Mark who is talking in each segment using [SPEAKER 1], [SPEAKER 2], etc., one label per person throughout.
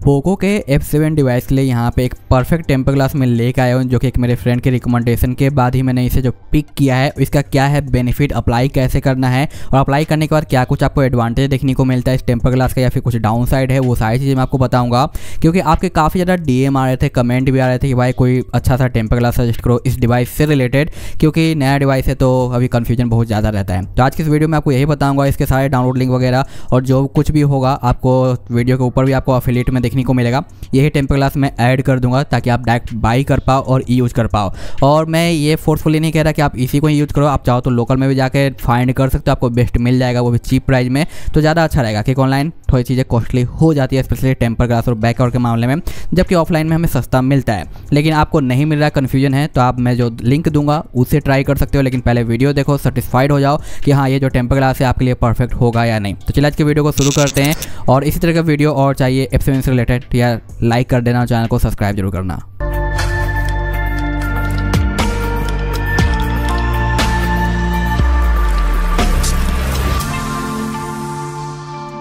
[SPEAKER 1] Poco के F7 device के लिए यहाँ पे एक परफेक्ट टेम्पर ग्लास में लेके आया हूँ, जो कि एक मेरे फ्रेंड के रिकमेंडेशन के बाद ही मैंने इसे जो पिक किया है। इसका क्या है बेनिफिट, अप्लाई कैसे करना है और अप्लाई करने के बाद क्या कुछ आपको एडवांटेज देखने को मिलता है इस टेम्पर ग्लास का, या फिर कुछ डाउन साइड है, वो सारी चीज़ें मैं आपको बताऊँगा। क्योंकि आपके काफ़ी ज़्यादा DM आ रहे थे, कमेंट भी आ रहे थे कि भाई कोई अच्छा सा टेम्पर ग्लास सजेस्ट करो इस डिवाइस से रिलेटेड, क्योंकि नया डिवाइस है तो अभी कन्फ्यूजन बहुत ज़्यादा रहता है। तो आज की इस वीडियो में आपको यही बताऊँगा, इसके सारे डाउनलोड लिंक वगैरह और जो कुछ भी होगा आपको वीडियो के ऊपर भी आपको एफिलिएट में देखने को मिलेगा। यही टेम्पर ग्लास मैं ऐड कर दूंगा ताकि आप डायरेक्ट बाई कर पाओ और यूज कर पाओ। और मैं ये फोर्सफुली नहीं कह रहा कि आप इसी को ही यूज करो, आप चाहो तो लोकल में भी जाके फाइंड कर सकते हो, आपको बेस्ट मिल जाएगा, वो भी चीप प्राइस में, तो ज़्यादा अच्छा रहेगा। क्योंकि ऑनलाइन थोड़ी चीज़ें कॉस्टली हो जाती है, स्पेशली टेम्पर ग्लास और बैक कवर के मामले में, जबकि ऑफलाइन में हमें सस्ता मिलता है। लेकिन आपको नहीं मिल रहा, कन्फ्यूजन है, तो आप मैं जो लिंक दूंगा उससे ट्राई कर सकते हो। लेकिन पहले वीडियो देखो, सेटिस्फाइड हो जाओ कि हाँ ये जो टेम्पर ग्लास है आपके लिए परफेक्ट होगा या नहीं। तो चलिए आज के वीडियो को शुरू करते हैं। और इसी तरह का वीडियो और चाहिए F7 से रिलेटेड, या लाइक कर देना, चैनल को सब्सक्राइब जरूर करना।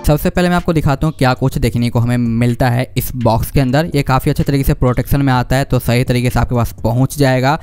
[SPEAKER 1] सबसे पहले मैं आपको दिखाता हूँ क्या कुछ देखने को हमें मिलता है इस बॉक्स के अंदर। ये काफ़ी अच्छे तरीके से प्रोटेक्शन में आता है, तो सही तरीके से आपके पास पहुँच जाएगा।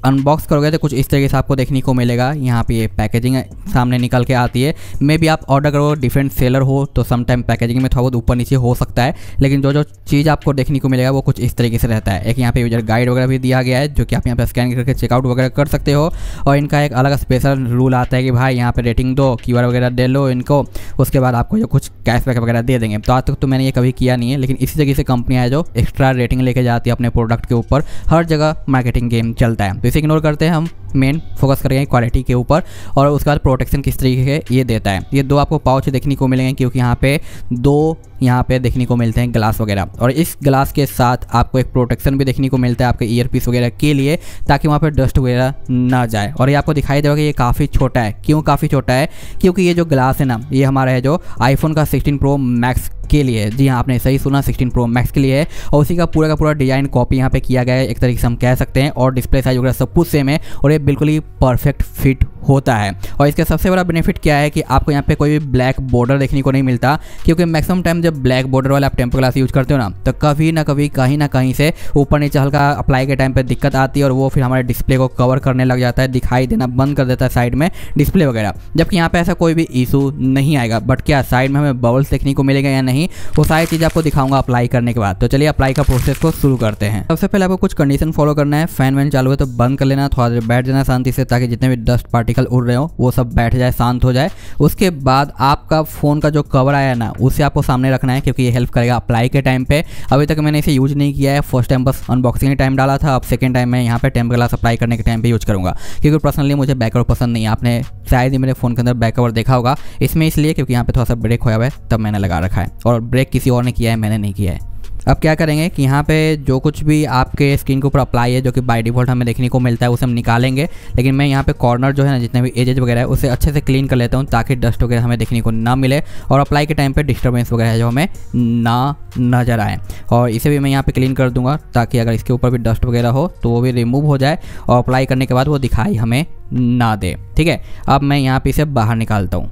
[SPEAKER 1] अनबॉक्स करोगे तो कुछ इस तरीके से आपको देखने को मिलेगा। यहाँ पे ये पैकेजिंग सामने निकल के आती है। मे भी आप ऑर्डर करो, डिफरेंट सेलर हो, तो समटाइम पैकेजिंग में थोड़ा बहुत ऊपर नीचे हो सकता है, लेकिन जो चीज़ आपको देखने को मिलेगा वो कुछ इस तरीके से रहता है। एक यहाँ पे यूजर गाइड वगैरह भी दिया गया है, जो कि आप यहाँ पे स्कैन करके चेकआउट वगैरह कर सकते हो। और इनका एक अलग स्पेशल रूल आता है कि भाई यहाँ पे रेटिंग दो, QR वगैरह दे लो इनको, उसके बाद आपको जो कुछ कैशबैक वगैरह दे देंगे। तो आज तक तो मैंने ये कभी किया नहीं है, लेकिन इसी तरीके से कंपनियां है जो एक्स्ट्रा रेटिंग लेके जाती है अपने प्रोडक्ट के ऊपर। हर जगह मार्केटिंग गेम चलता है, तो इसे इग्नोर करते हैं, हम मेन फोकस करेंगे क्वालिटी के ऊपर। और उसके बाद प्रोटेक्शन किस तरीके के ये देता है। ये दो आपको पाउच देखने को मिलेंगे, क्योंकि यहाँ पे दो देखने को मिलते हैं ग्लास वगैरह, और इस ग्लास के साथ आपको एक प्रोटेक्शन भी देखने को मिलता है आपके ईयरपीस वगैरह के लिए, ताकि वहाँ पे डस्ट वगैरह ना जाए। और ये आपको दिखाई देगा कि ये काफ़ी छोटा है। क्यों काफ़ी छोटा है? क्योंकि ये जो ग्लास है ना, ये हमारा है जो आईफोन का 16 प्रो मैक्स के लिए है। जी हाँ, आपने सही सुना, 16 प्रो मैक्स के लिए है। और उसी का पूरा डिजाइन कॉपी यहाँ पे किया गया है, एक तरीके से हम कह सकते हैं। और डिस्प्ले साइज वगैरह सब कुछ सेम है, और ये बिल्कुल ही परफेक्ट फिट होता है। और इसका सबसे बड़ा बेनिफिट क्या है कि आपको यहाँ पे कोई भी ब्लैक बॉर्डर देखने को नहीं मिलता, क्योंकि मैक्सिमम टाइम जब ब्लैक बॉर्डर वाले आप टेम्पर ग्लास यूज करते हो ना, तो कभी ना कभी कहीं ना कहीं से ऊपर नीचे हल्का अप्लाई के टाइम पे दिक्कत आती है, और वो फिर हमारे डिस्प्ले को कवर करने लग जाता है, दिखाई देना बंद कर देता है साइड में डिस्प्ले वगैरह। जबकि यहाँ पे ऐसा कोई भी इशू नहीं आएगा। बट क्या साइड में हमें बबल्स देखने को मिलेगा या नहीं, वो सारी चीज़ आपको दिखाऊंगा अप्लाई करने के बाद। तो चलिए अप्लाई का प्रोसेस को शुरू करते हैं। सबसे पहले आपको कुछ कंडीशन फॉलो करना है। फैन वैन चालू है तो बंद कर लेना, थोड़ा देर बैठ जाना शांति से, ताकि जितने भी डस्ट पार्टिकल उड़ रहे हो वो सब बैठ जाए, शांत हो जाए। उसके बाद आपका फ़ोन का जो कवर आया ना, उसे आपको सामने रखना है, क्योंकि ये हेल्प करेगा अप्लाई के टाइम पे। अभी तक मैंने इसे यूज नहीं किया है, फर्स्ट टाइम बस अनबॉक्सिंग टाइम डाला था। अब सेकंड टाइम मैं यहाँ पे टेम्पर ग्लास अप्लाई करने के टाइम पे यूज करूँगा, क्योंकि पर्सनली मुझे बैक कवर पसंद नहीं है। आपने शायद ही मेरे फ़ोन के अंदर बैक कवर देखा होगा, इसमें इसलिए क्योंकि यहाँ पे थोड़ा सा ब्रेक होया हुआ है, तब मैंने लगा रखा है। और ब्रेक किसी और ने किया है, मैंने नहीं किया है। अब क्या करेंगे कि यहाँ पे जो कुछ भी आपके स्क्रीन के ऊपर अप्लाई है, जो कि बाय डिफ़ॉल्ट हमें देखने को मिलता है, उसे हम निकालेंगे। लेकिन मैं यहाँ पे कॉर्नर जो है ना, जितने भी एजेज वगैरह है, उसे अच्छे से क्लीन कर लेता हूँ, ताकि डस्ट वगैरह हमें देखने को ना मिले और अप्लाई के टाइम पे डिस्टर्बेंस वगैरह जो हमें ना नजर आए। और इसे भी मैं यहाँ पे क्लीन कर दूँगा, ताकि अगर इसके ऊपर भी डस्ट वगैरह हो तो वो भी रिमूव हो जाए, और अप्लाई करने के बाद वो दिखाई हमें ना दे। ठीक है, अब मैं यहाँ पे इसे बाहर निकालता हूँ।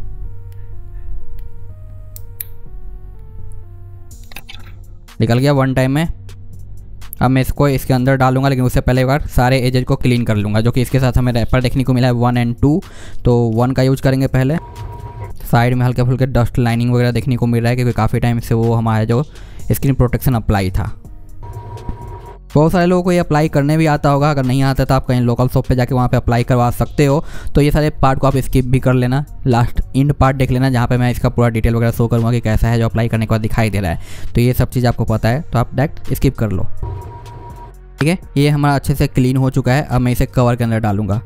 [SPEAKER 1] निकल गया वन टाइम में। अब मैं इसको इसके अंदर डालूंगा, लेकिन उससे पहले एक बार सारे एजेज को क्लीन कर लूँगा, जो कि इसके साथ हमें रैपर देखने को मिला है 1 और 2। तो 1 का यूज करेंगे पहले। साइड में हल्के फुल्के डस्ट लाइनिंग वगैरह देखने को मिल रहा है, क्योंकि काफ़ी टाइम से वो हमारा जो स्क्रीन प्रोटेक्शन अप्लाई था। बहुत सारे लोगों को ये अप्लाई करने भी आता होगा। अगर नहीं आता तो आप कहीं लोकल शॉप पे जाके वहाँ पे अप्लाई करवा सकते हो। तो ये सारे पार्ट को आप स्किप भी कर लेना, लास्ट इंड पार्ट देख लेना, जहाँ पे मैं इसका पूरा डिटेल वगैरह शो करूँगा कि कैसा है जो अप्लाई करने के बाद दिखाई दे रहा है। तो ये सब चीज़ आपको पता है, तो आप डायरेक्ट स्किप कर लो। ठीक है, ये हमारा अच्छे से क्लीन हो चुका है। अब मैं इसे कवर के अंदर डालूंगा।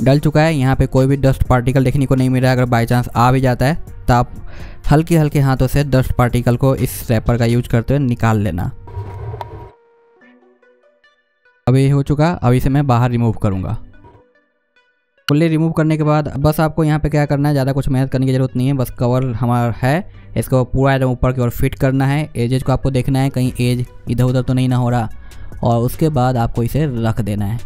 [SPEAKER 1] डल चुका है, यहाँ पे कोई भी डस्ट पार्टिकल देखने को नहीं मिल रहा है। अगर बाई चांस आ भी जाता है तो आप हल्के हल्के हाथों से डस्ट पार्टिकल को इस रैपर का यूज करते हुए निकाल लेना। अब ये हो चुका, अब इसे मैं बाहर रिमूव करूँगा। फुल्ली रिमूव करने के बाद बस आपको यहाँ पे क्या करना है, ज़्यादा कुछ मेहनत करने की ज़रूरत नहीं है। बस कवर हमारा है, इसको पूरा एकदम ऊपर की ओर फिट करना है। एजेज को आपको देखना है कहीं एज इधर उधर तो नहीं ना हो रहा, और उसके बाद आपको इसे रख देना है।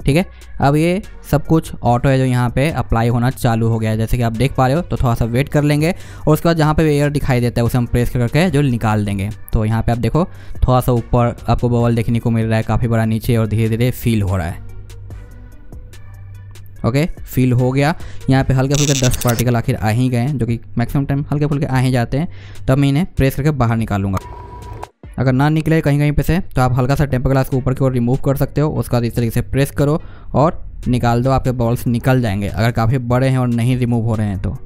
[SPEAKER 1] ठीक है, अब ये सब कुछ ऑटो है जो यहाँ पे अप्लाई होना चालू हो गया है, जैसे कि आप देख पा रहे हो। तो थोड़ा सा वेट कर लेंगे और उसके बाद जहाँ पे एयर दिखाई देता है उसे हम प्रेस करके जो निकाल देंगे। तो यहाँ पे आप देखो थोड़ा सा ऊपर आपको बबल देखने को मिल रहा है, काफ़ी बड़ा नीचे, और धीरे धीरे फील हो रहा है। ओके, फील हो गया। यहाँ पे हल्के फुल्के 10 पार्टिकल आखिर आ ही गए, जो कि मैक्सिमम टाइम हल्के फुल्के आ ही जाते हैं। तब मैं इन्हें प्रेस करके बाहर निकालूंगा। अगर ना निकले कहीं कहीं पे से तो आप हल्का सा टेम्पर ग्लास को ऊपर की ओर रिमूव कर सकते हो। उसके बाद इस तरीके से प्रेस करो और निकाल दो, आपके बबल्स निकल जाएंगे अगर काफ़ी बड़े हैं और नहीं रिमूव हो रहे हैं तो।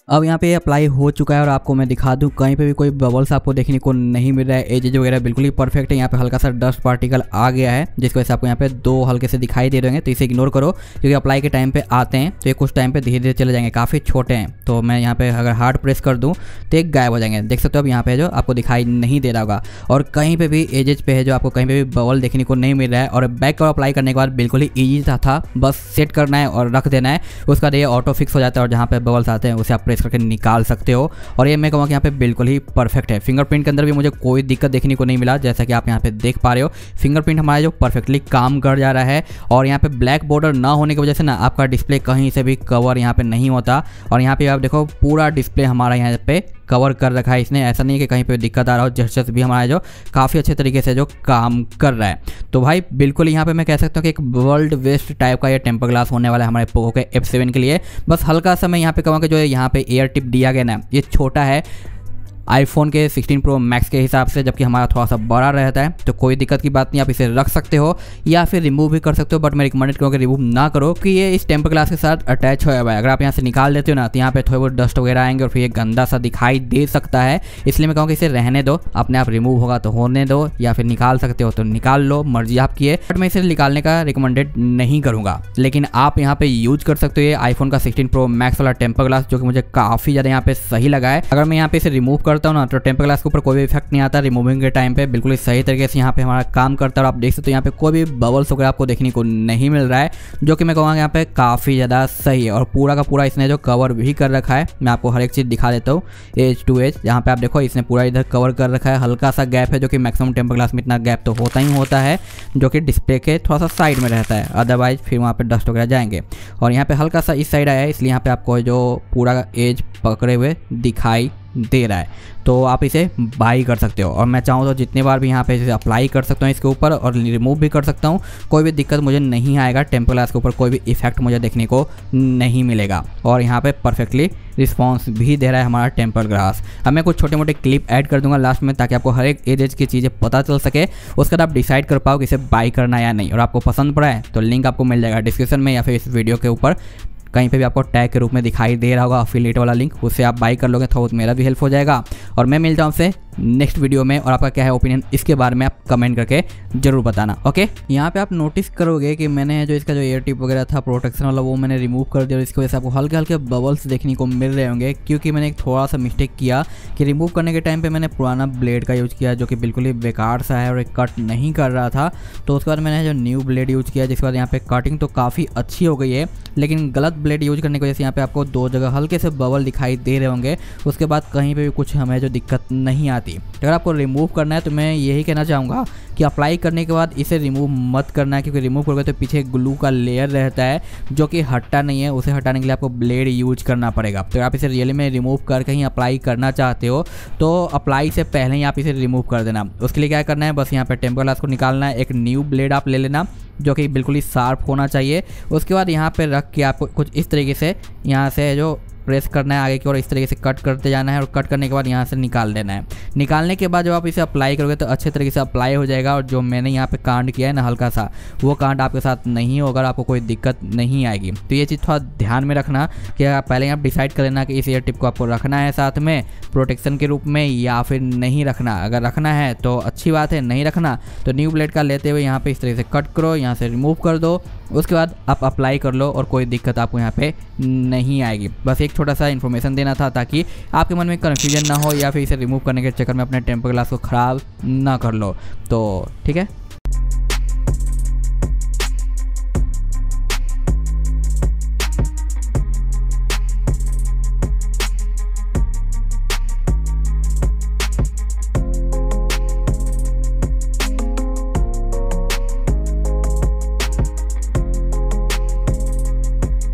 [SPEAKER 1] अब यहाँ पे अप्लाई हो चुका है और आपको मैं दिखा दूँ कहीं पे भी कोई बबल्स आपको देखने को नहीं मिल रहा है। एजेज वगैरह बिल्कुल ही परफेक्ट है। यहाँ पे हल्का सा डस्ट पार्टिकल आ गया है जिसकी वजह से आपको यहाँ पे 2 हल्के से दिखाई दे रहे हैं, तो इसे इग्नोर करो क्योंकि अप्लाई के टाइम पे आते हैं तो ये कुछ टाइम पे धीरे धीरे चले जाएंगे, काफ़ी छोटे हैं। तो मैं यहाँ पे अगर हार्ड प्रेस कर दूँ तो एक गायब हो जाएंगे, देख सकते हो। अब यहाँ पे जो आपको दिखाई नहीं दे रहा होगा और कहीं पे भी एजेज पे है जो आपको कहीं पे भी बबल देखने को नहीं मिल रहा है। और बैक कवर अप्लाई करने के बाद बिल्कुल ही ईजी था, बस सेट करना है और रख देना है। उसका ये ऑटो फिक्स हो जाता है और जहाँ पे बबल्स आते हैं उसे आप प्रेस करके निकाल सकते हो। और ये मैं कहूँगा कि यहाँ पे बिल्कुल ही परफेक्ट है। फिंगरप्रिंट के अंदर भी मुझे कोई दिक्कत देखने को नहीं मिला, जैसा कि आप यहाँ पे देख पा रहे हो। फिंगरप्रिंट हमारा जो परफेक्टली काम कर जा रहा है। और यहाँ पे ब्लैक बॉर्डर ना होने की वजह से ना आपका डिस्प्ले कहीं से भी कवर यहाँ पे नहीं होता। और यहाँ पे आप देखो पूरा डिस्प्ले हमारा यहाँ पे कवर कर रखा है इसने, ऐसा नहीं है कि कहीं पे दिक्कत आ रहा हो। जेस्चर्स भी हमारा जो काफ़ी अच्छे तरीके से जो काम कर रहा है। तो भाई बिल्कुल यहाँ पे मैं कह सकता हूँ कि एक वर्ल्ड बेस्ट टाइप का ये टेम्पर ग्लास होने वाला है हमारे पोको के F7 के लिए। बस हल्का सा मैं यहाँ पे कहूँगा जो यहाँ पे एयर टिप दिया गया ना, ये छोटा है आईफोन के 16 प्रो मैक्स के हिसाब से, जबकि हमारा थोड़ा सा बड़ा रहता है। तो कोई दिक्कत की बात नहीं, आप इसे रख सकते हो या फिर रिमूव भी कर सकते हो। बट मैं रिकमेंडेड करूँगा रिमूव ना करो कि ये इस टेम्पर ग्लास के साथ अटैच होया हुआ है। अगर आप यहाँ से निकाल देते हो ना तो यहाँ पे थोड़े बहुत डस्ट वगैरह आएंगे और फिर ये गंदा सा दिखाई दे सकता है। इसलिए मैं कहूँगा इसे रहने दो, अपने आप रिमूव होगा तो होने दो, या फिर निकाल सकते हो तो निकाल लो, मर्जी आपकी है। बट मैं इसे निकालने का रिकमेंडेड नहीं करूँगा। लेकिन आप यहाँ पे यूज कर सकते हो ये आईफोन का 16 प्रो मैक्स वाला टेम्पर ग्लास, जो कि मुझे काफ़ी ज़्यादा यहाँ पे सही लगा है। अगर मैं यहाँ पे इसे रिमूव करता हूँ ना तो टेम्पर ग्लास के ऊपर कोई भी इफेक्ट नहीं आता। रिमूविंग के टाइम पे बिल्कुल सही तरीके से यहाँ पे हमारा काम करता है। और आप देख सकते हो यहाँ पे कोई भी बबल्स वगैरह आपको देखने को नहीं मिल रहा है, जो कि मैं कहूँगा यहाँ पे काफ़ी ज़्यादा सही है। और पूरा का पूरा इसने जो कवर भी कर रखा है, मैं आपको हर एक चीज़ दिखा देता हूँ एज टू एज। यहाँ पे आप देखो इसने पूरा इधर कवर कर रखा है। हल्का सा गैप है, जो कि मैक्सिमम टेम्पर ग्लास में इतना गैप तो होता ही होता है, जो कि डिस्प्ले के थोड़ा सा साइड में रहता है, अदरवाइज फिर वहाँ पे डस्ट वगैरह जाएंगे। और यहाँ पे हल्का सा इस साइड आया है, इसलिए यहाँ पे आपको जो पूरा एज पकड़े हुए दिखाई दे रहा है। तो आप इसे बाई कर सकते हो और मैं चाहूँ तो जितने बार भी यहाँ पे इसे अप्लाई कर सकता हूँ इसके ऊपर, और रिमूव भी कर सकता हूँ। कोई भी दिक्कत मुझे नहीं आएगा, टेम्पर ग्लास के ऊपर कोई भी इफेक्ट मुझे देखने को नहीं मिलेगा। और यहाँ पे परफेक्टली रिस्पॉन्स भी दे रहा है हमारा टेम्पर ग्लास। अब मैं कुछ छोटे मोटे क्लिप ऐड कर दूंगा लास्ट में, ताकि आपको हर एक एज की चीज़ें पता चल सके। उसके बाद आप डिसाइड कर पाओ कि इसे बाई करना या नहीं। और आपको पसंद पड़ा है तो लिंक आपको मिल जाएगा डिस्क्रिप्शन में या फिर इस वीडियो के ऊपर कहीं पे भी आपको टैग के रूप में दिखाई दे रहा होगा अफिलिएट वाला लिंक, उससे आप बाई कर लोगे तो मेरा भी हेल्प हो जाएगा। और मैं मिलता हूँ आपसे नेक्स्ट वीडियो में, और आपका क्या है ओपिनियन इसके बारे में आप कमेंट करके जरूर बताना। ओके, यहाँ पे आप नोटिस करोगे कि मैंने जो इसका जो एयर टिप वगैरह था प्रोटेक्शन वाला वो मैंने रिमूव कर दिया, और इसकी वजह से आपको हल्के हल्के बबल्स देखने को मिल रहे होंगे, क्योंकि मैंने एक थोड़ा सा मिस्टेक किया कि रिमूव करने के टाइम पे मैंने पुराना ब्लेड का यूज़ किया, जो कि बिल्कुल ही बेकार सा है और एक कट नहीं कर रहा था। तो उसके बाद मैंने जो न्यू ब्लेड यूज़ किया, जिसके बाद यहाँ पे कटिंग तो काफ़ी अच्छी हो गई है, लेकिन गलत ब्लेड यूज करने की वजह से यहाँ पे आपको 2 जगह हल्के से बबल दिखाई दे रहे होंगे। उसके बाद कहीं पे भी कुछ हमें जो दिक्कत नहीं आती। अगर आपको रिमूव करना है तो मैं यही कहना चाहूँगा कि अप्लाई करने के बाद इसे रिमूव मत करना है, क्योंकि रिमूव करोगे तो पीछे ग्लू का लेयर रहता है जो कि हटता नहीं है। उसे हटाने के लिए आपको ब्लेड यूज करना पड़ेगा। तो आप इसे रियली में रिमूव करके ही अप्लाई करना चाहते हो तो अप्लाई से पहले ही आप इसे रिमूव कर देना। उसके लिए क्या करना है, बस यहाँ पे टेम्पर ग्लास को निकालना है, एक न्यू ब्लेड आप ले लेना जो कि बिल्कुल ही शार्प होना चाहिए। उसके बाद यहाँ पे रख के आपको कुछ इस तरीके से यहाँ से जो प्रेस करना है आगे की ओर, इस तरीके से कट करते जाना है, और कट करने के बाद यहाँ से निकाल देना है। निकालने के बाद जब आप इसे अप्लाई करोगे तो अच्छे तरीके से अप्लाई हो जाएगा। और जो मैंने यहाँ पे कांड किया है ना हल्का सा, वो कांड आपके साथ नहीं होगा, आपको कोई दिक्कत नहीं आएगी। तो ये चीज़ थोड़ा ध्यान में रखना कि पहले आप डिसाइड कर लेना कि इस एयर टिप को आपको रखना है साथ में प्रोटेक्शन के रूप में या फिर नहीं रखना। अगर रखना है तो अच्छी बात है, नहीं रखना तो न्यू ब्लेड का लेते हुए यहाँ पे इस तरीके से कट करो, यहाँ से रिमूव कर दो। उसके बाद आप अप्लाई कर लो और कोई दिक्कत आपको यहाँ पे नहीं आएगी। बस एक छोटा सा इन्फॉर्मेशन देना था ताकि आपके मन में कन्फ्यूजन ना हो या फिर इसे रिमूव करने के चक्कर में अपने टेम्पर ग्लास को ख़राब ना कर लो। तो ठीक है।